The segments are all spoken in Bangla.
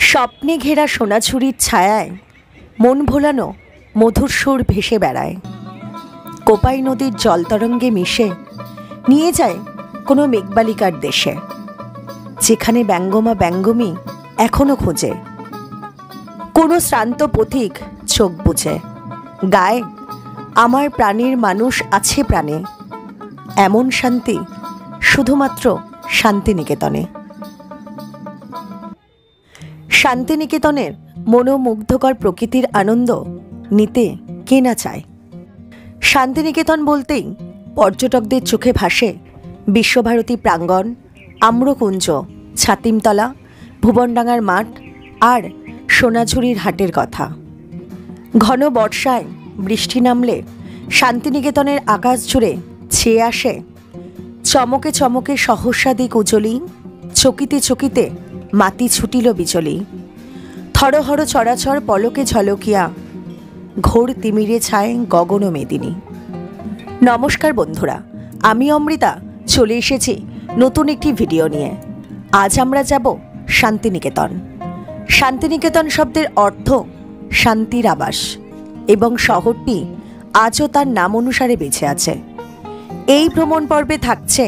স্বপ্নে ঘেরা সোনাঝুরির ছায়ায় মন ভোলানো মধুর সুর ভেসে বেড়ায়। কোপাই নদীর জলতরঙ্গে মিশে নিয়ে যায় কোনো মেঘবালিকার দেশে, যেখানে ব্যঙ্গমা ব্যঙ্গমী এখনো খোঁজে কোনো শ্রান্ত পথিক চোখ বুঝে গায়, আমার প্রাণীর মানুষ আছে প্রাণে, এমন শান্তি শুধুমাত্র শান্তিনিকেতনে। শান্তিনিকেতনের মনোমুগ্ধকর প্রকৃতির আনন্দ নিতে কে না চায়। শান্তিনিকেতন বলতেই পর্যটকদের চোখে ভাসে বিশ্বভারতী প্রাঙ্গণ, আম্রকুঞ্জ, ছাতিমতলা, ভুবনডাঙ্গার মাঠ আর সোনাঝুরির হাটের কথা। ঘন বর্ষায় বৃষ্টি নামলে শান্তিনিকেতনের আকাশ জুড়ে ছেয়ে আসে চমকে চমকে সহস্রাদি কুজলি, চকিতে চকিতে মাতি ছুটিল বিচলি, থরহর চরাচর পলকে ঝলকিয়া, ঘোর তিমিরে ছায় গগন মেদিনী। নমস্কার বন্ধুরা, আমি অমৃতা চলে এসেছি নতুন একটি ভিডিও নিয়ে। আজ আমরা যাব শান্তিনিকেতন। শান্তিনিকেতন শব্দের অর্থ শান্তির আবাস, এবং শহরটি আজও তার নাম অনুসারে বেঁচে আছে। এই ভ্রমণ পর্বে থাকছে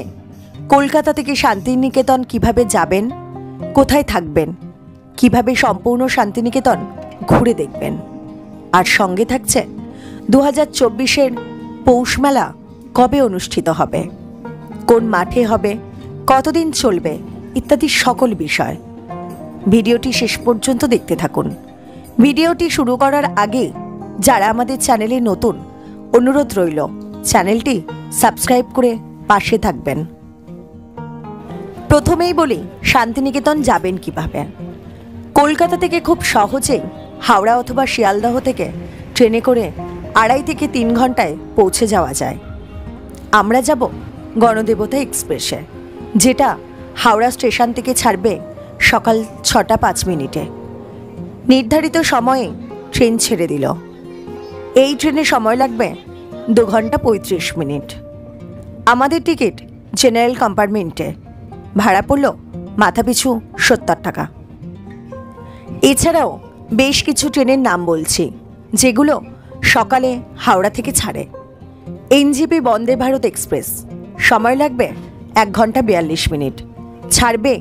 কলকাতা থেকে শান্তিনিকেতন কিভাবে যাবেন, কোথায় থাকবেন, কিভাবে সম্পূর্ণ শান্তিনিকেতন ঘুরে দেখবেন, আর সঙ্গে থাকছে 2024-এর পৌষ মেলা কবে অনুষ্ঠিত হবে, কোন মাঠে হবে, কতদিন চলবে ইত্যাদি সকল বিষয়। ভিডিওটি শেষ পর্যন্ত দেখতে থাকুন। ভিডিওটি শুরু করার আগে যারা আমাদের চ্যানেলে নতুন, অনুরোধ রইল চ্যানেলটি সাবস্ক্রাইব করে পাশে থাকবেন। প্রথমেই বলি শান্তিনিকেতন যাবেন কিভাবে। কলকাতা থেকে খুব সহজেই হাওড়া অথবা শিয়ালদহ থেকে ট্রেনে করে 2.5 থেকে 3 ঘন্টায় পৌঁছে যাওয়া যায়। আমরা যাব গণদেবতা এক্সপ্রেসে, যেটা হাওড়া স্টেশন থেকে ছাড়বে সকাল 6টা 5 মিনিটে। নির্ধারিত সময়ে ট্রেন ছেড়ে দিল। এই ট্রেনে সময় লাগবে 2 ঘন্টা 35 মিনিট। আমাদের টিকিট জেনারেল কম্পার্টমেন্টে, ভাড়া পড়ল মাথাপিছু 70 টাকা। এছাড়াও বেশ কিছু ট্রেনের নাম বলছি, যেগুলো সকালে হাওড়া থেকে ছাড়ে। এনজেপি বন্দে ভারত এক্সপ্রেস, সময় লাগবে 1 ঘন্টা 42 মিনিট, ছাড়বে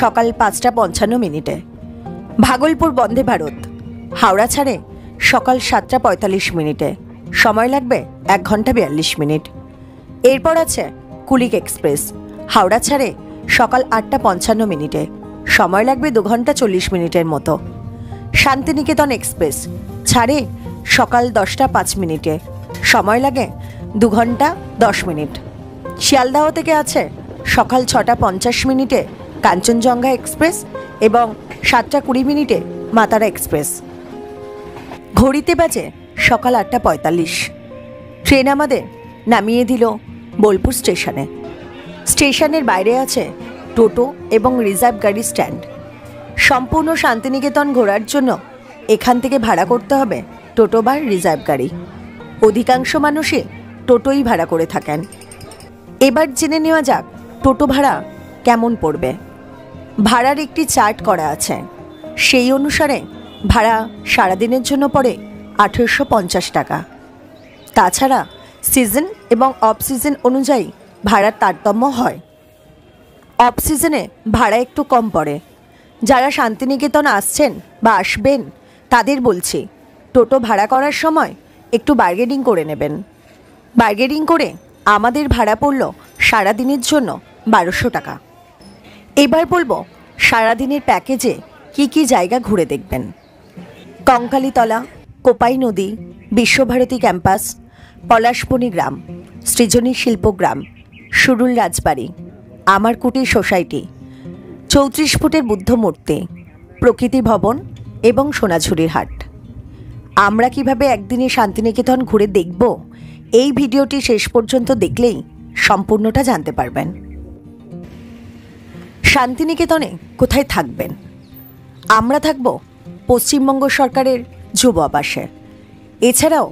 সকাল 5টা 55 মিনিটে। ভাগলপুর বন্দে ভারত, হাওড়া ছাড়ে সকাল 7টা 45 মিনিটে, সময় লাগবে 1 ঘন্টা 42 মিনিট। এরপর আছে কুলিক এক্সপ্রেস, হাওড়া ছাড়ে সকাল 8টা 55 মিনিটে, সময় লাগবে 2 ঘন্টা 40 মিনিটের মতো। শান্তিনিকেতন এক্সপ্রেস ছাড়ে সকাল 10টা 5 মিনিটে, সময় লাগে 2 ঘন্টা 10 মিনিট। শিয়ালদহ থেকে আছে সকাল 6টা 50 মিনিটে কাঞ্চনজঙ্ঘা এক্সপ্রেস এবং 7টা 20 মিনিটে মাতারা এক্সপ্রেস। ঘড়িতে বাজে সকাল 8টা 45। ট্রেন আমাদের নামিয়ে দিল বোলপুর স্টেশনে। স্টেশনের বাইরে আছে টোটো এবং রিজার্ভ গাড়ি স্ট্যান্ড। সম্পূর্ণ শান্তিনিকেতন ঘোরার জন্য এখান থেকে ভাড়া করতে হবে টোটো বা রিজার্ভ গাড়ি। অধিকাংশ মানুষই টোটোই ভাড়া করে থাকেন। এবার জেনে নেওয়া যাক টোটো ভাড়া কেমন পড়বে। ভাড়ার একটি চার্ট করা আছে, সেই অনুসারে ভাড়া সারাদিনের জন্য পড়ে 1850 টাকা। তাছাড়া সিজন এবং অফ সিজন অনুযায়ী ভাড়ার তারতম্য হয়। অফ সিজনে ভাড়া একটু কম পড়ে। যারা শান্তিনিকেতন আসছেন বা আসবেন তাদের বলছি, টোটো ভাড়া করার সময় একটু বার্গেনিং করে নেবেন। বার্গেনিং করে আমাদের ভাড়া পড়ল সারাদিনের জন্য 1200 টাকা। এবার বলবো সারাদিনের প্যাকেজে কি কি জায়গা ঘুরে দেখবেন। কঙ্কালীতলা, কোপাই নদী, বিশ্বভারতী ক্যাম্পাস, পলাশবনি গ্রাম, সৃজনী শিল্পগ্রাম, সুরুল রাজবাড়ি, আমার কুটির সোসাইটি, 34 ফুটের বুদ্ধ মূর্তি, প্রকৃতি ভবন এবং সোনাঝুরির হাট। আমরা কিভাবে একদিনে শান্তিনিকেতন ঘুরে দেখব, এই ভিডিওটি শেষ পর্যন্ত দেখলেই সম্পূর্ণটা জানতে পারবেন। শান্তিনিকেতনে কোথায় থাকবেন? আমরা থাকব পশ্চিমবঙ্গ সরকারের যুব আবাসে। এছাড়াও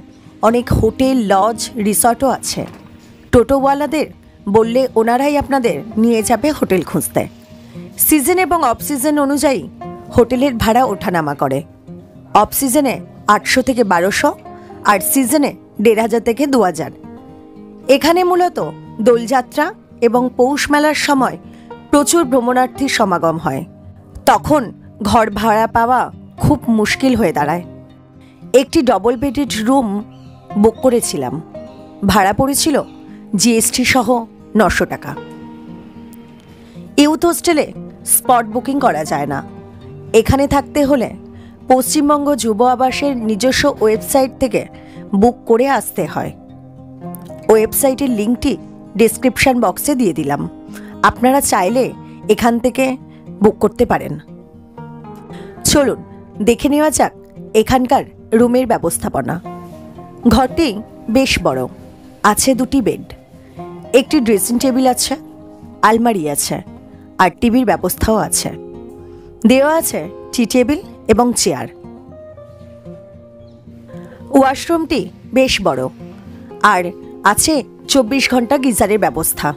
অনেক হোটেল, লজ, রিসর্টও আছে। টোটোওয়ালাদের বললে ওনারাই আপনাদের নিয়ে যাবে হোটেল খুঁজতে। সিজন এবং অফ সিজন অনুযায়ী হোটেলের ভাড়া ওঠানামা করে। অফ সিজনে 800 থেকে 1200 আর সিজনে 1500 থেকে 2000। এখানে মূলত দোলযাত্রা এবং পৌষ মেলার সময় প্রচুর ভ্রমণার্থীর সমাগম হয়। তখন ঘর ভাড়া পাওয়া খুব মুশকিল হয়ে দাঁড়ায়। একটি ডবল বেডেড রুম বুক করেছিলাম। ভাড়া পড়েছিল জিএসটি সহ 900 টাকা। ইউথ হোস্টেলে স্পট বুকিং করা যায় না। এখানে থাকতে হলে পশ্চিমবঙ্গ যুব আবাসের নিজস্ব ওয়েবসাইট থেকে বুক করে আসতে হয়। ওয়েবসাইটের লিঙ্কটি ডেসক্রিপশন বক্সে দিয়ে দিলাম, আপনারা চাইলে এখান থেকে বুক করতে পারেন। চলুন দেখে নেওয়া যাক এখানকার রুমের ব্যবস্থাপনা। ঘরটি বেশ বড়, আছে 2টি বেড, একটি ড্রেসিং টেবিল আছে, আলমারি আছে আর টিভির ব্যবস্থাও আছে। দেওয়া আছে টি টেবিল এবং চেয়ার। ওয়াশরুমটি বেশ বড় আর আছে 24 ঘন্টা গিজারের ব্যবস্থা।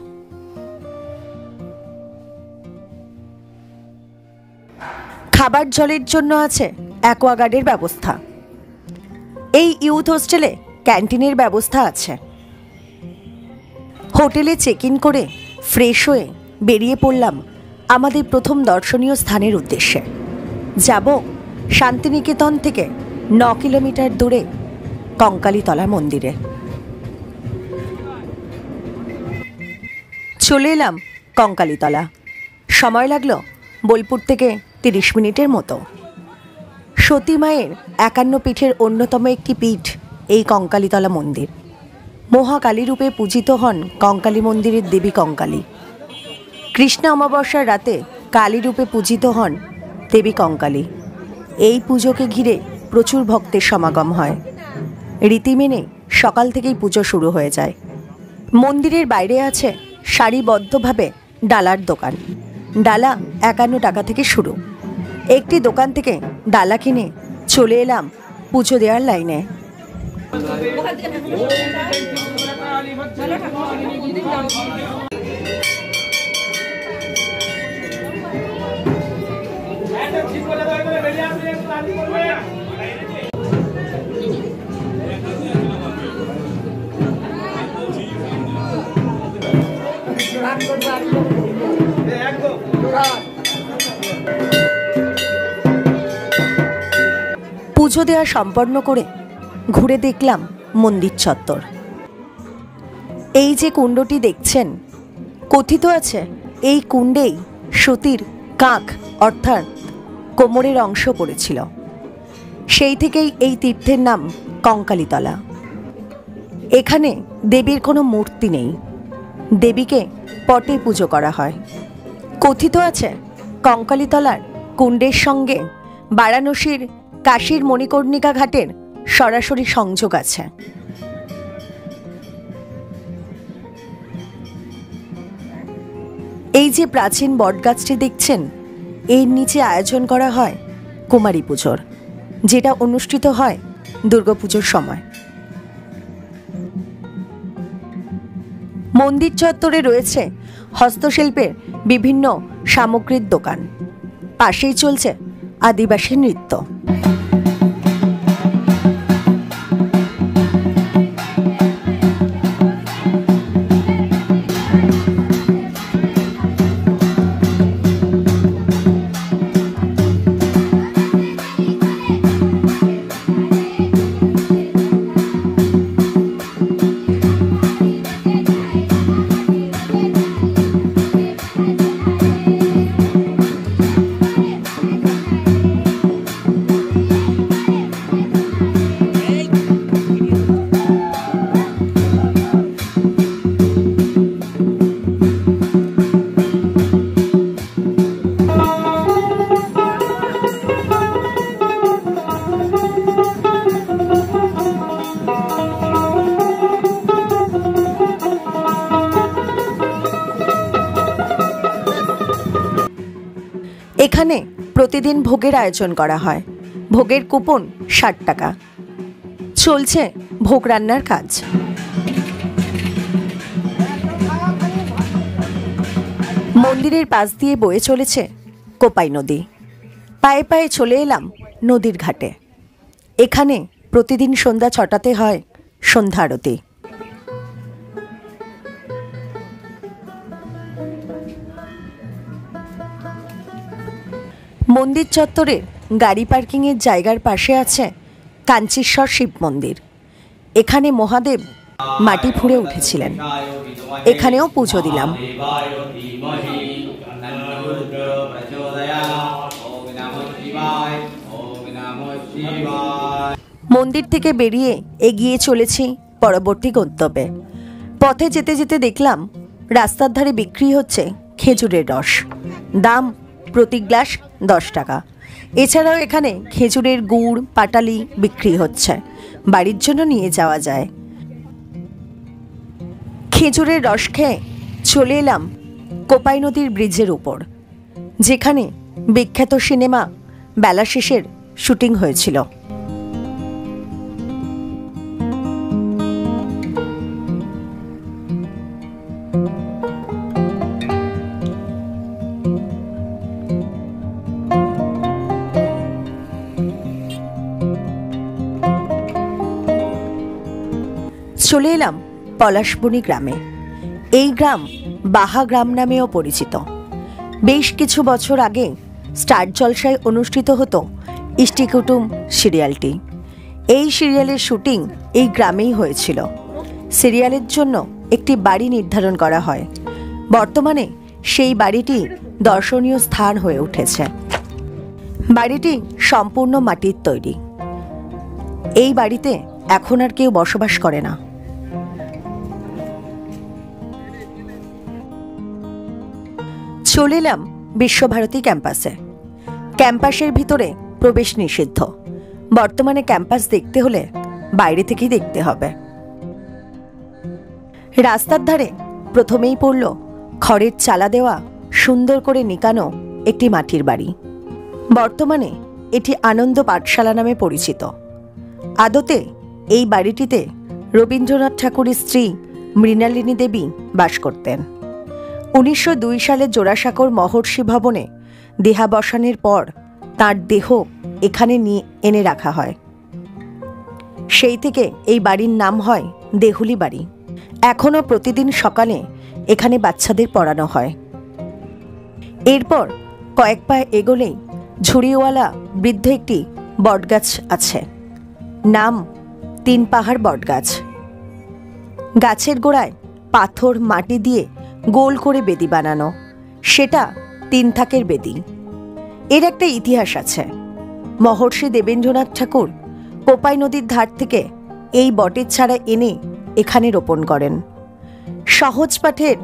খাবার জলের জন্য আছে অ্যাকোয়াগার্ডের ব্যবস্থা। এই ইউথ হোস্টেলে ক্যান্টিনের ব্যবস্থা আছে। হোটেলে চেক ইন করে ফ্রেশ হয়ে বেরিয়ে পড়লাম আমাদের প্রথম দর্শনীয় স্থানের উদ্দেশ্যে। যাব শান্তিনিকেতন থেকে 9 কিলোমিটার দূরে কঙ্কালীতলা মন্দিরে। চলে এলাম কঙ্কালীতলা। সময় লাগলো বোলপুর থেকে 30 মিনিটের মতো। সতী মায়ের 51 পীঠের অন্যতম একটি পীঠ এই কঙ্কালীতলা মন্দির। মহাকালী রূপে পূজিত হন কঙ্কালী মন্দিরের দেবী কঙ্কালী। কৃষ্ণ অমাবস্যার রাতে কালী রূপে পূজিত হন দেবী কঙ্কালী। এই পুজোকে ঘিরে প্রচুর ভক্তের সমাগম হয়। রীতি মেনে সকাল থেকেই পুজো শুরু হয়ে যায়। মন্দিরের বাইরে আছে সারিবদ্ধভাবে ডালার দোকান। ডালা 51 টাকা থেকে শুরু। একটি দোকান থেকে ডালা কিনে চলে এলাম পুজো দেওয়ার লাইনে। পুজো দেওয়া সম্পন্ন করে ঘুরে দেখলাম মন্দির চত্বর। এই যে কুণ্ডটি দেখছেন, কথিত আছে এই কুণ্ডেই সতীর কাঁখ অর্থাৎ কোমরের অংশ পড়েছিল। সেই থেকেই এই তীর্থের নাম কঙ্কালীতলা। এখানে দেবীর কোনো মূর্তি নেই, দেবীকে পটে পুজো করা হয়। কথিত আছে কঙ্কালীতলার কুণ্ডের সঙ্গে বারাণসীর কাশীর মণিকর্ণিকা ঘাটের সরাসরি সংযোগ আছে। এই যে প্রাচীন বটগাছটি দেখছেন, এর নিচে আয়োজন করা হয় কুমারী পুজোর, যেটা অনুষ্ঠিত হয় দুর্গাপুজোর সময়। মন্দির চত্বরে রয়েছে হস্তশিল্পের বিভিন্ন সামগ্রীর দোকান। পাশেই চলছে আদিবাসী নৃত্য। এখানে প্রতিদিন ভোগের আয়োজন করা হয়। ভোগের কুপন 60 টাকা। চলছে ভোগ রান্নার কাজ। মন্দিরের পাশ দিয়ে বয়ে চলেছে কোপাই নদী। পায়ে পায়ে চলে এলাম নদীর ঘাটে। এখানে প্রতিদিন সন্ধ্যা 6টাতে হয় সন্ধ্যা আরতি। মন্দির চত্বরের গাড়ি পার্কিংয়ের জায়গার পাশে আছে কাঞ্চীশ্বর শিব মন্দির। এখানে মহাদেব মাটি ফুঁড়ে উঠেছিলেন। এখানেও পুজো দিলাম। মন্দির থেকে বেরিয়ে এগিয়ে চলেছি পরবর্তী গন্তব্যে। পথে যেতে যেতে দেখলাম রাস্তার ধারে বিক্রি হচ্ছে খেজুরের রস। দাম প্রতি গ্লাস 10 টাকা। এছাড়াও এখানে খেজুরের গুড়, পাটালি বিক্রি হচ্ছে, বাড়ির জন্য নিয়ে যাওয়া যায়। খেজুরের রস খেয়ে চলে এলাম কোপাই নদীর ব্রিজের উপর, যেখানে বিখ্যাত সিনেমা বেলা শেষের শুটিং হয়েছিল। চলে এলাম পলাশবনি গ্রামে। এই গ্রাম বাহা গ্রাম নামেও পরিচিত। বেশ কিছু বছর আগে স্টার জলসায় অনুষ্ঠিত হতো ইষ্টি কুটুম সিরিয়ালটি। এই সিরিয়ালের শুটিং এই গ্রামেই হয়েছিল। সিরিয়ালের জন্য একটি বাড়ি নির্ধারণ করা হয়। বর্তমানে সেই বাড়িটি দর্শনীয় স্থান হয়ে উঠেছে। বাড়িটি সম্পূর্ণ মাটির তৈরি। এই বাড়িতে এখন আর কেউ বসবাস করে না। চলে এলাম বিশ্বভারতী ক্যাম্পাসে। ক্যাম্পাসের ভিতরে প্রবেশ নিষিদ্ধ। বর্তমানে ক্যাম্পাস দেখতে হলে বাইরে থেকেই দেখতে হবে। রাস্তার ধারে প্রথমেই পড়ল খড়ের চালা দেওয়া সুন্দর করে নিকানো একটি মাটির বাড়ি। বর্তমানে এটি আনন্দ পাঠশালা নামে পরিচিত। আদতে এই বাড়িটিতে রবীন্দ্রনাথ ঠাকুরের স্ত্রী মৃণালিনী দেবী বাস করতেন। 1902 সালে জোড়াসাঁকোর মহর্ষি ভবনে দেহাবসানের পর তার দেহ এখানে নিয়ে এনে রাখা হয়। সেই থেকে এই বাড়ির নাম হয় দেহুলি বাড়ি। এখনও প্রতিদিন সকালে এখানে বাচ্চাদের পড়ানো হয়। এরপর কয়েক পা এগোলেই ঝুড়িওয়ালা বৃদ্ধ একটি বটগাছ আছে। নাম 3 পাহাড় বটগাছ। গাছের গোড়ায় পাথর মাটি দিয়ে গোল করে বেদি বানানো, সেটা 3 থাকের বেদি। এর একটা ইতিহাস আছে। মহর্ষি দেবেন্দ্রনাথ ঠাকুর কোপাই নদীর ধার থেকে এই বটের ছাড়া এনে এখানে রোপণ করেন। সহজ পাঠের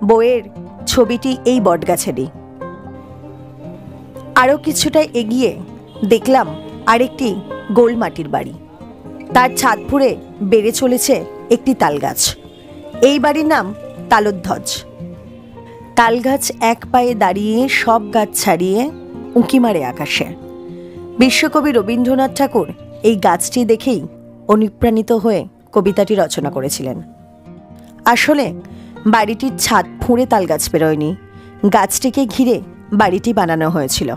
বইয়ের ছবিটি এই বটগাছেরই। আরও কিছুটা এগিয়ে দেখলাম আরেকটি গোল মাটির বাড়ি। তার ছাদ ফুঁড়ে বেড়ে চলেছে একটি তালগাছ। এই বাড়ির নাম তালধ্বজ। তালগাছ এক পায়ে দাঁড়িয়ে সব গাছ ছাড়িয়ে উঁকি মারে আকাশে। বিশ্বকবি রবীন্দ্রনাথ ঠাকুর এই গাছটি দেখেই অনুপ্রাণিত হয়ে কবিতাটি রচনা করেছিলেন। আসলে বাড়িটির ছাদ ফুঁড়ে তালগাছ বেরোয়নি, গাছটিকে ঘিরে বাড়িটি বানানো হয়েছিল।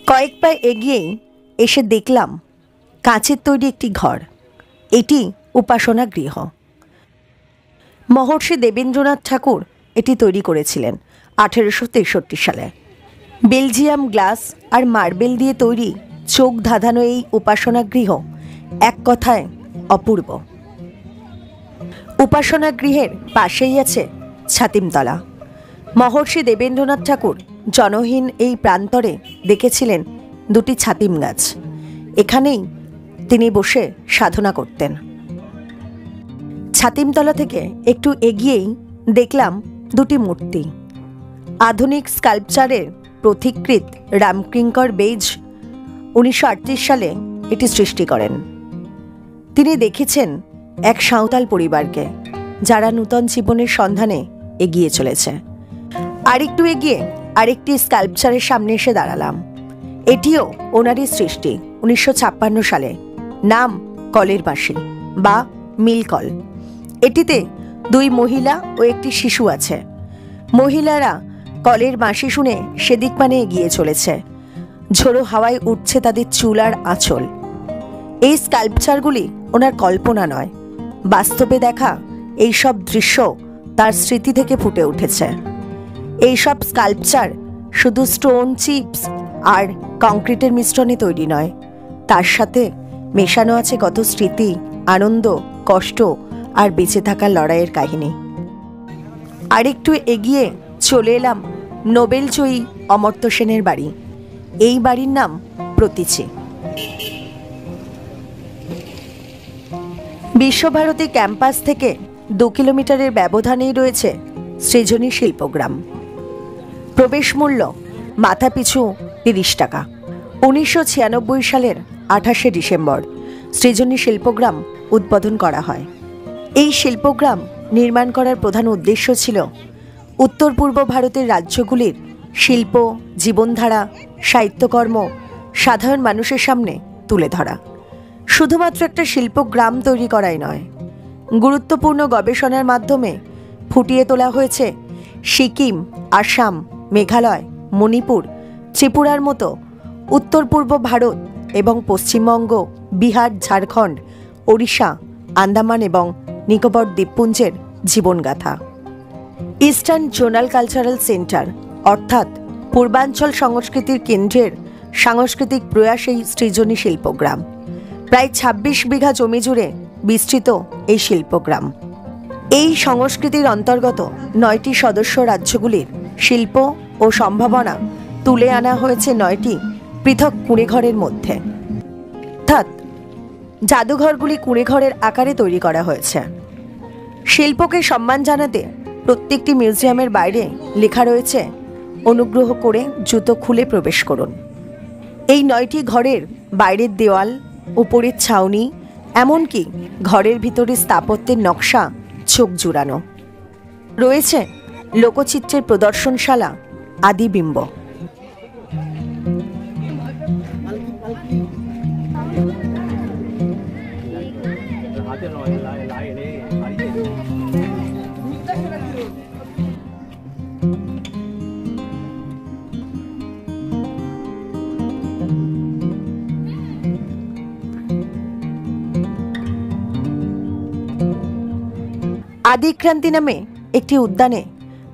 কয়েক পা এগিয়েই এসে দেখলাম কাঁচের তৈরি একটি ঘর। এটি উপাসনা গৃহ। মহর্ষি দেবেন্দ্রনাথ ঠাকুর এটি তৈরি করেছিলেন 1863 সালে। বেলজিয়াম গ্লাস আর মার্বেল দিয়ে তৈরি চোখ ধাঁধানো এই উপাসনা গৃহ এক কথায় অপূর্ব। উপাসনা গৃহের পাশেই আছে ছাতিমতলা। মহর্ষি দেবেন্দ্রনাথ ঠাকুর জনহীন এই প্রান্তরে দেখেছিলেন 2টি ছাতিম গাছ। এখানেই তিনি বসে সাধনা করতেন। ছাতিমতলা থেকে একটু এগিয়েই দেখলাম 2টি মূর্তি। আধুনিক স্কাল্পচারের পথিকৃৎ রামকিঙ্কর বেইজ 1938 সালে এটি সৃষ্টি করেন। তিনি দেখেছেন এক সাঁওতাল পরিবারকে যারা নূতন জীবনের সন্ধানে এগিয়ে চলেছে। আরেকটু এগিয়ে আরেকটি স্কাল্পচারের সামনে এসে দাঁড়ালাম। এটিও ওনারই সৃষ্টি 1956 সালে। নাম কলের বাঁশি বা মিলকল। এটিতে 2 মহিলা ও একটি শিশু আছে। মহিলারা কলের বাঁশি শুনে সেদিক পানে এগিয়ে চলেছে। ঝোড়ো হাওয়ায় উঠছে তাদের চুল আর আঁচল। এই স্কাল্পচারগুলি ওনার কল্পনা নয়, বাস্তবে দেখা এই সব দৃশ্য তার স্মৃতি থেকে ফুটে উঠেছে। এই সব স্কাল্পচার শুধু স্টোন চিপস আর কংক্রিটের মিশ্রণে তৈরি নয়, তার সাথে মেশানো আছে কত স্মৃতি, আনন্দ, কষ্ট আর বেঁচে থাকার লড়াইয়ের কাহিনী। আরেকটু এগিয়ে চলে এলাম নোবেলজয়ী অমর্ত্য সেনের বাড়ি। এই বাড়ির নাম প্রতীচি। বিশ্বভারতী ক্যাম্পাস থেকে 2 কিলোমিটারের ব্যবধানেই রয়েছে সৃজনী শিল্পগ্রাম। প্রবেশ মূল্য মাথাপিছু 30 টাকা। 1996 সালের 28শে ডিসেম্বর সৃজনী শিল্পগ্রাম উদ্বোধন করা হয়। এই শিল্পগ্রাম নির্মাণ করার প্রধান উদ্দেশ্য ছিল উত্তর পূর্ব ভারতের রাজ্যগুলির শিল্প, জীবনধারা, সাহিত্যকর্ম সাধারণ মানুষের সামনে তুলে ধরা। শুধুমাত্র একটা শিল্পগ্রাম তৈরি করাই নয়, গুরুত্বপূর্ণ গবেষণার মাধ্যমে ফুটিয়ে তোলা হয়েছে সিকিম, আসাম, মেঘালয়, মণিপুর, ত্রিপুরার মতো উত্তর পূর্ব ভারত এবং পশ্চিমবঙ্গ, বিহার, ঝাড়খণ্ড, ওড়িশা, আন্দামান এবং নিকোবর দ্বীপপুঞ্জের জীবনগাথা। ইস্টার্ন জোনাল কালচারাল সেন্টার অর্থাৎ পূর্বাঞ্চল সংস্কৃতির কেন্দ্রের সাংস্কৃতিক প্রয়াস এই সৃজনী শিল্পগ্রাম। প্রায় 26 বিঘা জমি জুড়ে বিস্তৃত এই শিল্পগ্রাম। এই সংস্কৃতির অন্তর্গত 9টি সদস্য রাজ্যগুলির শিল্প ও সম্ভাবনা তুলে আনা হয়েছে 9টি পৃথক কুঁড়েঘরের মধ্যে। অর্থাৎ জাদুঘরগুলি কুঁড়েঘরের আকারে তৈরি করা হয়েছে। শিল্পকে সম্মান জানাতে প্রত্যেকটি মিউজিয়ামের বাইরে লেখা রয়েছে, অনুগ্রহ করে জুতো খুলে প্রবেশ করুন। এই 9টি ঘরের বাইরের দেওয়াল, উপরের ছাউনি, এমনকি ঘরের ভিতরে স্থাপত্যের নকশা চোখ জুড়ানো। রয়েছে লোকচিত্রের প্রদর্শনশালা, আদিবিম্ব। আদিক্রান্তি নামে একটি উদ্যানে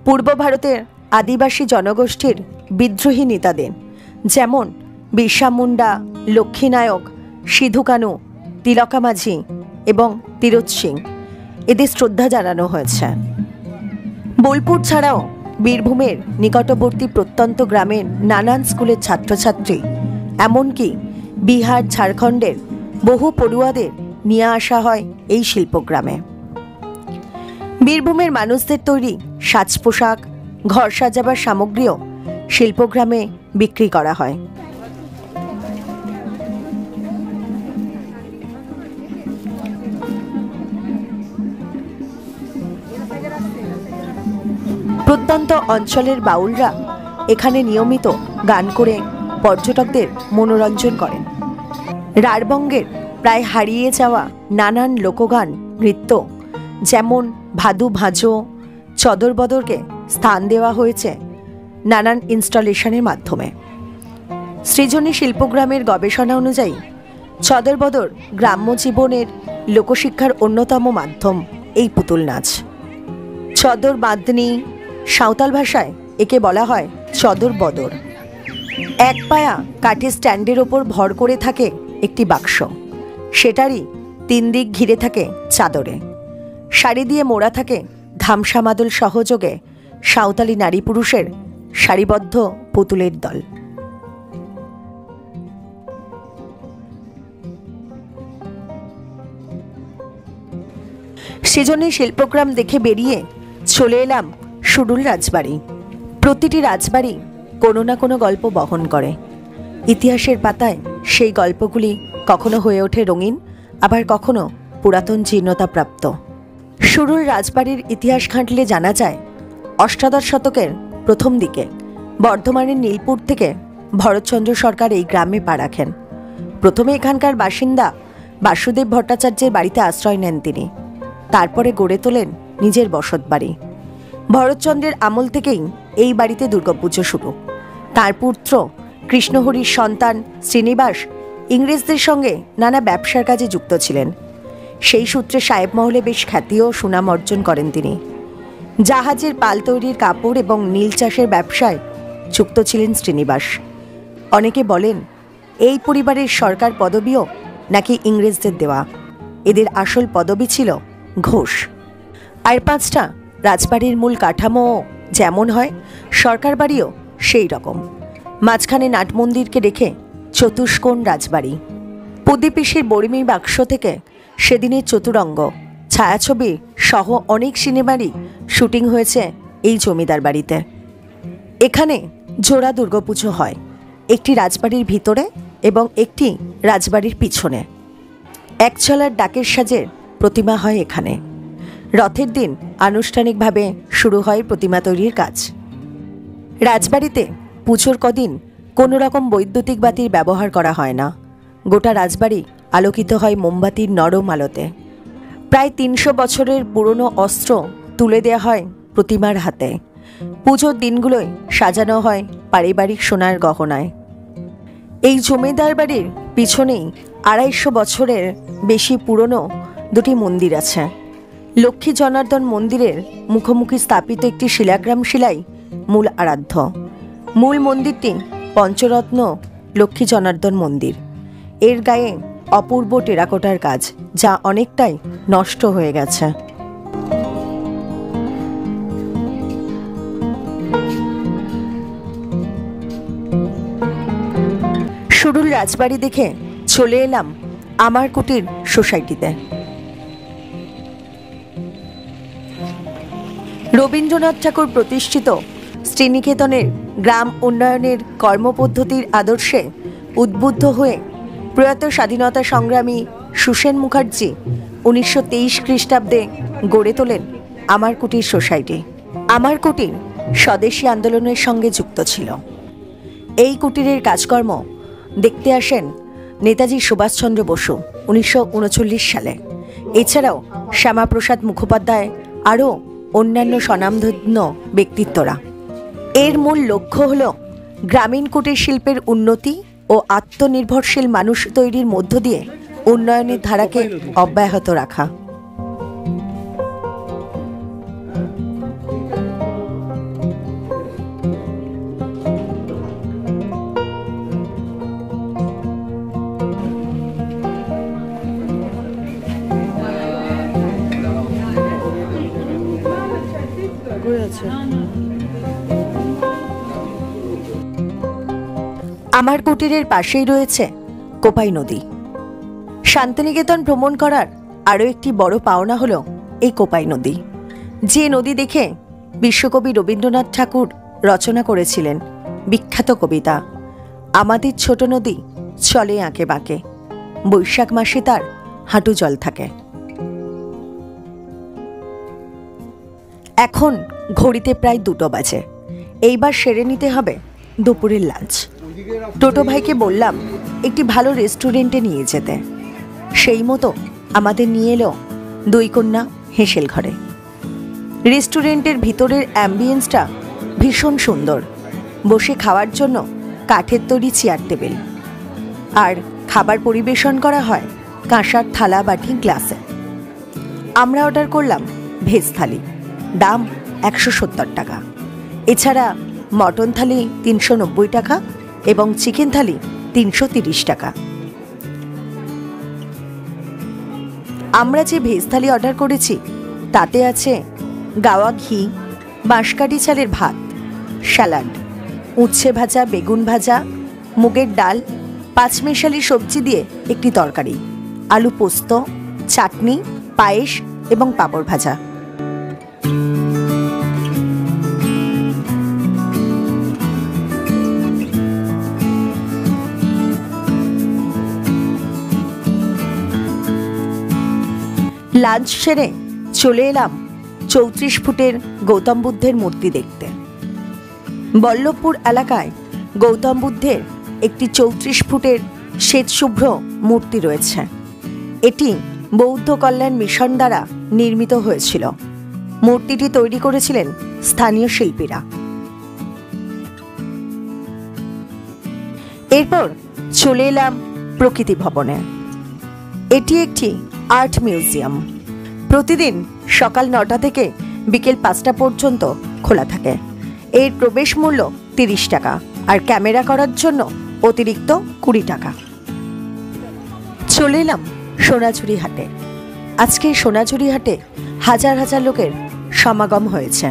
পূর্ব ভারতের আদিবাসী জনগোষ্ঠীর বিদ্রোহী নেতাদের যেমন বিরসা মুন্ডা, লক্ষ্মীনায়ক, সিধু কানু, তিলকা মাঝি এবং তীরথ সিং এদের শ্রদ্ধা জানানো হয়েছে। বোলপুর ছাড়াও বীরভূমের নিকটবর্তী প্রত্যন্ত গ্রামের নানান স্কুলের ছাত্রছাত্রী, এমনকি বিহার, ঝাড়খণ্ডের বহু পড়ুয়াদের নিয়ে আসা হয় এই শিল্পগ্রামে। বীরভূমের মানুষদের তৈরি সাজ পোশাক, ঘর সাজাবার সামগ্রীও শিল্পগ্রামে বিক্রি করা হয়। প্রত্যন্ত অঞ্চলের বাউলরা এখানে নিয়মিত গান করে পর্যটকদের মনোরঞ্জন করেন। রাঢ়বঙ্গের প্রায় হারিয়ে যাওয়া নানান লোকগান, নৃত্য যেমন ভাদু ভাঁজো, চদর বদরকে স্থান দেওয়া হয়েছে নানান ইনস্টলেশনের মাধ্যমে। সৃজনী শিল্পগ্রামের গবেষণা অনুযায়ী চদর বদর গ্রাম্য জীবনের লোকশিক্ষার অন্যতম মাধ্যম এই পুতুল নাচ। চদর বাঁধনি, সাঁওতাল ভাষায় একে বলা হয় চদর বদর। এক পায়া কাঠের স্ট্যান্ডের ওপর ভর করে থাকে একটি বাক্স, সেটারই 3 দিক ঘিরে থাকে চাদরে। শাড়ি দিয়ে মোড়া থাকে ধামসা মাদল সহযোগে সাঁওতালি নারী পুরুষের সারিবদ্ধ পুতুলের দল। সৃজনী শিল্পগ্রাম দেখে বেরিয়ে চলে এলাম সুডুল রাজবাড়ি। প্রতিটি রাজবাড়ি কোনো না কোনো গল্প বহন করে। ইতিহাসের পাতায় সেই গল্পগুলি কখনো হয়ে ওঠে রঙিন, আবার কখনো পুরাতন জীর্ণতাপ্রাপ্ত। সুডুল রাজবাড়ির ইতিহাস ঘাঁটলে জানা যায়, অষ্টাদশ শতকের প্রথম দিকে বর্ধমানের নীলপুর থেকে ভরতচন্দ্র সরকার এই গ্রামে পা রাখেন। প্রথমে এখানকার বাসিন্দা বাসুদেব ভট্টাচার্যের বাড়িতে আশ্রয় নেন তিনি। তারপরে গড়ে তোলেন নিজের বসত বাড়ি। ভরতচন্দ্রের আমল থেকেই এই বাড়িতে দুর্গাপুজো শুরু। তার পুত্র কৃষ্ণহরির সন্তান শ্রীনিবাস ইংরেজদের সঙ্গে নানা ব্যবসার কাজে যুক্ত ছিলেন। সেই সূত্রে সাহেব মহলে বেশ খ্যাতি ও সুনাম অর্জন করেন তিনি। জাহাজের পাল তৈরির কাপড় এবং নীল চাষের ব্যবসায় যুক্ত ছিলেন শ্রীনিবাস। অনেকে বলেন এই পরিবারের সরকার পদবিও নাকি ইংরেজদের দেওয়া। এদের আসল পদবি ছিল ঘোষ। আর 5টা রাজবাড়ির মূল কাঠামো যেমন হয়, সরকার বাড়িও সেই রকম। মাঝখানে নাটমন্দিরকে রেখে চতুষ্কোণ রাজবাড়ি। প্রদীপিসির বড়িমি বাক্স থেকে সেদিনের চতুরঙ্গ ছায়াছবি সহ অনেক সিনেমারই শুটিং হয়েছে এই জমিদার বাড়িতে। এখানে জোড়া দুর্গাপুজো হয়, একটি রাজবাড়ির ভিতরে এবং একটি রাজবাড়ির পিছনে। একচলার ডাকের সাজের প্রতিমা হয় এখানে। রথের দিন আনুষ্ঠানিকভাবে শুরু হয় প্রতিমা তৈরির কাজ। রাজবাড়িতে পুজোর কদিন কোনো রকম বৈদ্যুতিক বাতির ব্যবহার করা হয় না। গোটা রাজবাড়ি আলোকিত হয় মোমবাতির নরম আলোতে। প্রায় 300 বছরের পুরনো অস্ত্র তুলে দেওয়া হয় প্রতিমার হাতে। পুজোর দিনগুলোয় সাজানো হয় পারিবারিক সোনার গহনায়। এই জমিদার বাড়ির পিছনেই 250 বছরের বেশি পুরনো দুটি মন্দির আছে। লক্ষ্মী জনার্দন মন্দিরের মুখোমুখি স্থাপিত একটি শিলাগ্রাম শিলাই মূল আরাধ্য। মূল মন্দিরটি পঞ্চরত্ন লক্ষ্মী জনার্দন মন্দির। এর গায়ে অপূর্ব টেরাকোটার কাজ, যা অনেকটাই নষ্ট হয়ে গেছে। শুরুর রাজবাড়ি দেখে চলে এলাম আমার কুটির সোসাইটিতে। রবীন্দ্রনাথ ঠাকুর প্রতিষ্ঠিত শ্রীনিকেতনের গ্রাম উন্নয়নের কর্মপদ্ধতির আদর্শে উদ্বুদ্ধ হয়ে প্রয়াত স্বাধীনতা সংগ্রামী সুসেন মুখার্জি 1923 খ্রিস্টাব্দে গড়ে তোলেন আমার কুটির সোসাইটি। আমার কুটির স্বদেশী আন্দোলনের সঙ্গে যুক্ত ছিল। এই কুটিরের কাজকর্ম দেখতে আসেন নেতাজি সুভাষচন্দ্র বসু 1939 সালে। এছাড়াও শ্যামাপ্রসাদ মুখোপাধ্যায় আরও অন্যান্য স্বনামধন্য ব্যক্তিত্বরা। এর মূল লক্ষ্য হল গ্রামীণ কুটির শিল্পের উন্নতি ও আত্মনির্ভরশীল মানুষ তৈরির মধ্য দিয়ে উন্নয়নের ধারাকে অব্যাহত রাখা। আমার কুটিরের পাশেই রয়েছে কোপাই নদী। শান্তিনিকেতন ভ্রমণ করার আরও একটি বড় পাওনা হলো এই কোপাই নদী, যে নদী দেখে বিশ্বকবি রবীন্দ্রনাথ ঠাকুর রচনা করেছিলেন বিখ্যাত কবিতা আমাদের ছোট নদী চলে আঁকে বাঁকে, বৈশাখ মাসে তার হাঁটু জল থাকে। এখন ঘড়িতে প্রায় 2টো বাজে। এইবার সেরে নিতে হবে দুপুরের লাঞ্চ। টোটো ভাইকে বললাম একটি ভালো রেস্টুরেন্টে নিয়ে যেতে। সেই মতো আমাদের নিয়ে এলো দইকন্যা হেসেল ঘরে। রেস্টুরেন্টের ভিতরের অ্যাম্বিয়েন্সটা ভীষণ সুন্দর। বসে খাওয়ার জন্য কাঠের তৈরি চেয়ার টেবিল, আর খাবার পরিবেশন করা হয় কাঁসার থালা বাটি গ্লাসে। আমরা অর্ডার করলাম ভেজ থালি, দাম 170 টাকা। এছাড়া মটন থালি 390 টাকা এবং চিকেন থালি 330 টাকা। আমরা যে ভেজ থালি অর্ডার করেছি তাতে আছে গাওয়া ঘি, বাঁশকাঠি চালের ভাত, স্যালাড, উচ্ছে ভাজা, বেগুন ভাজা, মুগের ডাল, 5 মেশালি সবজি দিয়ে একটি তরকারি, আলু পোস্ত, চাটনি, পায়েস এবং পাঁপড় ভাজা। লাঞ্চ সেরে চলে এলাম 34 ফুটের গৌতম বুদ্ধের মূর্তি দেখতে। বল্লভপুর এলাকায় গৌতম বুদ্ধের একটি 34 ফুটের শ্বেতশুভ্র মূর্তি রয়েছে। এটি বৌদ্ধ কল্যাণ মিশন দ্বারা নির্মিত হয়েছিল। মূর্তিটি তৈরি করেছিলেন স্থানীয় শিল্পীরা। এরপর চলে এলাম প্রকৃতি ভবনে। এটি একটি আর্ট মিউজিয়াম। প্রতিদিন সকাল 9টা থেকে বিকেল 5টা পর্যন্ত খোলা থাকে। এর প্রবেশ মূল্য 30 টাকা, আর ক্যামেরা করার জন্য অতিরিক্ত 20 টাকা। চলে এলাম সোনাঝুরি হাটে। আজকে সোনাঝুরি হাটে হাজার হাজার লোকের সমাগম হয়েছে।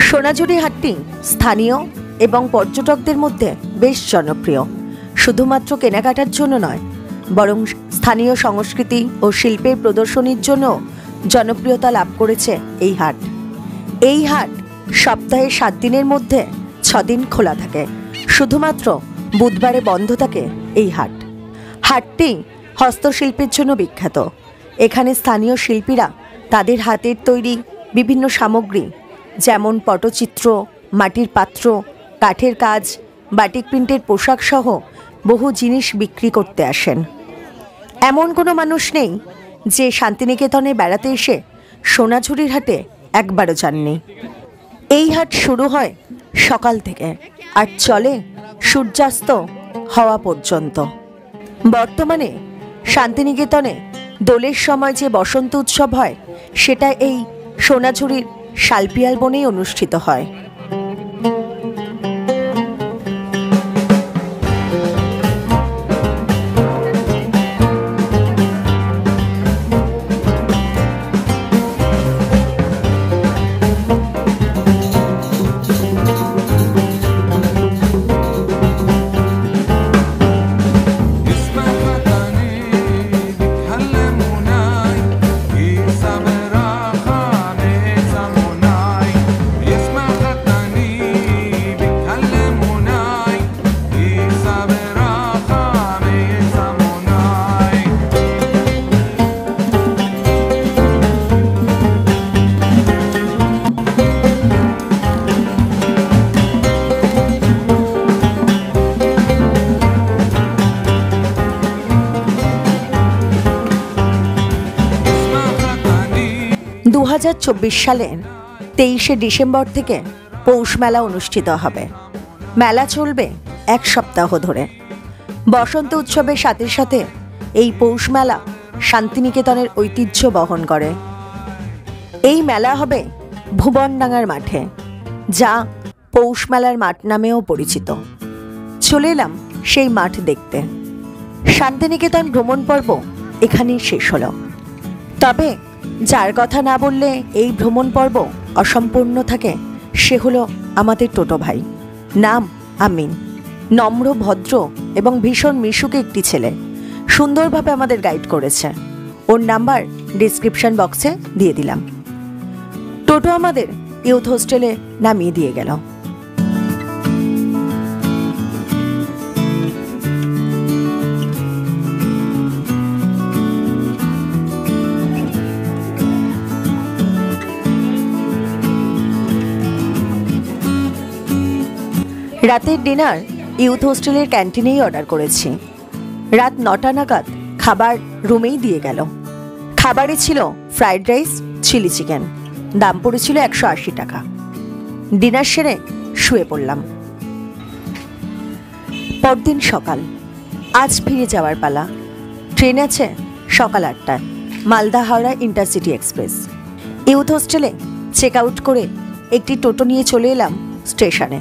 সোনাঝুরি হাটটি স্থানীয় এবং পর্যটকদের মধ্যে বেশ জনপ্রিয়। শুধুমাত্র কেনাকাটার জন্য নয়, বরং স্থানীয় সংস্কৃতি ও শিল্পের প্রদর্শনীর জন্য জনপ্রিয়তা লাভ করেছে এই হাট। এই হাট সপ্তাহে 7 দিনের মধ্যে 6 দিন খোলা থাকে। শুধুমাত্র বুধবারে বন্ধ থাকে এই হাট। হাটটি হস্তশিল্পের জন্য বিখ্যাত। এখানে স্থানীয় শিল্পীরা তাদের হাতের তৈরি বিভিন্ন সামগ্রী, যেমন পটচিত্র, মাটির পাত্র, কাঠের কাজ, বাটিক প্রিন্টের পোশাক সহ বহু জিনিস বিক্রি করতে আসেন। এমন কোনো মানুষ নেই যে শান্তিনিকেতনে বেড়াতে এসে সোনাঝুরির হাটে একবারও যাননি। এই হাট শুরু হয় সকাল থেকে আর চলে সূর্যাস্ত হওয়া পর্যন্ত। বর্তমানে শান্তিনিকেতনে দোলের সময় যে বসন্ত উৎসব হয়, সেটা এই সোনাঝুরির শালপিয়াল বনেই অনুষ্ঠিত হয়। 2024 সালের 23শে ডিসেম্বর থেকে পৌষ মেলা অনুষ্ঠিত হবে। মেলা চলবে 1 সপ্তাহ ধরে। বসন্ত উৎসবের সাথে সাথে এই পৌষ মেলা শান্তিনিকেতনের ঐতিহ্য বহন করে। এই মেলা হবে ভুবনডাঙ্গার মাঠে, যা পৌষ মেলার মাঠ নামেও পরিচিত। চলে এলাম সেই মাঠ দেখতে। শান্তিনিকেতন ভ্রমণ পর্ব এখানেই শেষ হলো। তবে যার কথা না বললে এই ভ্রমণ পর্ব অসম্পূর্ণ থাকে, সে হলো আমাদের টোটো ভাই। নাম আমিন। নম্র, ভদ্র এবং ভীষণ মিশুক একটি ছেলে। সুন্দরভাবে আমাদের গাইড করেছে। ওর নাম্বার ডিসক্রিপশন বক্সে দিয়ে দিলাম। টোটো আমাদের ইউথ হোস্টেলে নামিয়ে দিয়ে গেল। রাতের ডিনার ইউথ হোস্টেলের ক্যান্টিনেই অর্ডার করেছি। রাত 9টা নাগাদ খাবার রুমেই দিয়ে গেল। খাবারে ছিল ফ্রাইড রাইস, চিলি চিকেন। দাম পড়েছিল 180 টাকা। ডিনার সেরে শুয়ে পড়লাম। পরদিন সকাল। আজ ফিরে যাওয়ার পালা। ট্রেন আছে সকাল 8টায়, Malda Howrah intercity express. Youth হোস্টেলে চেক আউট করে একটি টোটো নিয়ে চলে এলাম স্টেশনে।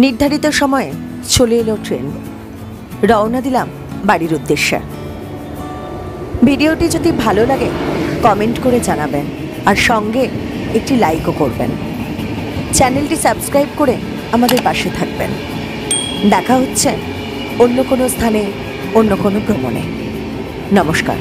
নির্ধারিত সময়ে চলে এলো ট্রেন। রওনা দিলাম বাড়ির উদ্দেশ্যে। ভিডিওটি যদি ভালো লাগে কমেন্ট করে জানাবেন, আর সঙ্গে একটি লাইকও করবেন। চ্যানেলটি সাবস্ক্রাইব করে আমাদের পাশে থাকবেন। দেখা হচ্ছে অন্য কোনো স্থানে, অন্য কোনো ভ্রমণে। নমস্কার।